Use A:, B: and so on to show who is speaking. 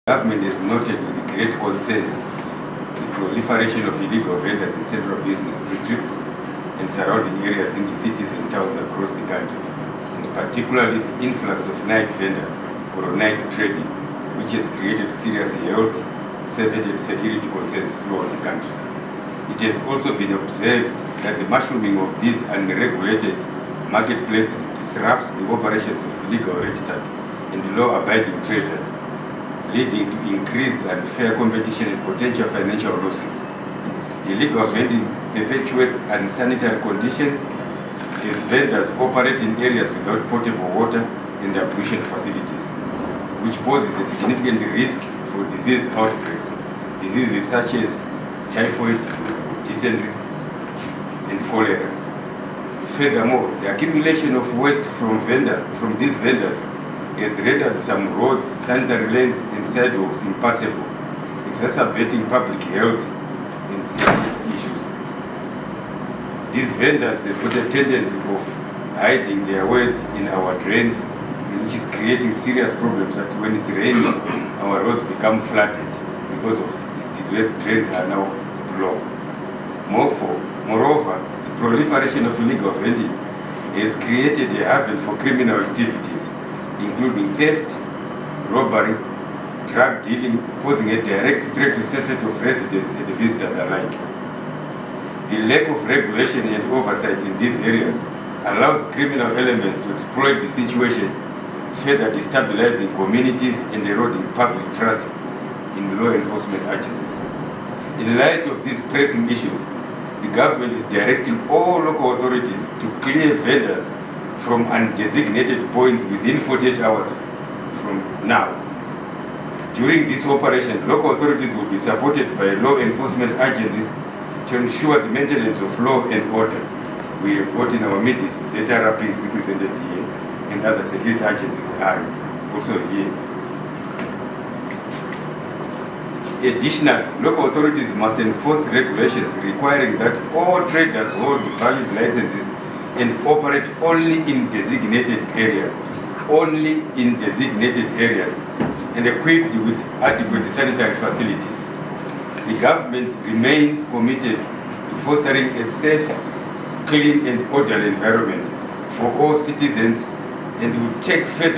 A: Government has noted with great concern the proliferation of illegal vendors in central business districts and surrounding areas in the cities and towns across the country, and particularly the influx of night vendors or night trading, which has created serious health, safety and security concerns throughout the country. It has also been observed that the mushrooming of these unregulated marketplaces disrupts the operations of legal registered and law-abiding traders, leading to increased unfair competition and potential financial losses. Illegal vending perpetuates unsanitary conditions as vendors operate in areas without potable water and ablution facilities, which poses a significant risk for disease outbreaks, diseases such as typhoid, dysentery, and cholera. Furthermore, the accumulation of waste from these vendors has rendered some roads, sanitary lanes, and sidewalks impassable, exacerbating public health and safety issues. These vendors have got a tendency of hiding their waste in our drains, which is creating serious problems that when it's raining, our roads become flooded because of the drains are now blocked. Moreover, the proliferation of illegal vending has created a haven for criminal activities, including theft, robbery, drug dealing, posing a direct threat to safety of residents and visitors alike. The lack of regulation and oversight in these areas allows criminal elements to exploit the situation, further destabilizing communities and eroding public trust in law enforcement agencies. In light of these pressing issues, the government is directing all local authorities to clear vendors from undesignated points within 48 hours from now. During this operation, local authorities will be supported by law enforcement agencies to ensure the maintenance of law and order. We have got in our midst ZRP represented here, and other security agencies are also here. Additionally, local authorities must enforce regulations requiring that all traders hold valid licenses and operate only in designated areas, and equipped with adequate sanitary facilities. The government remains committed to fostering a safe, clean and orderly environment for all citizens and will take further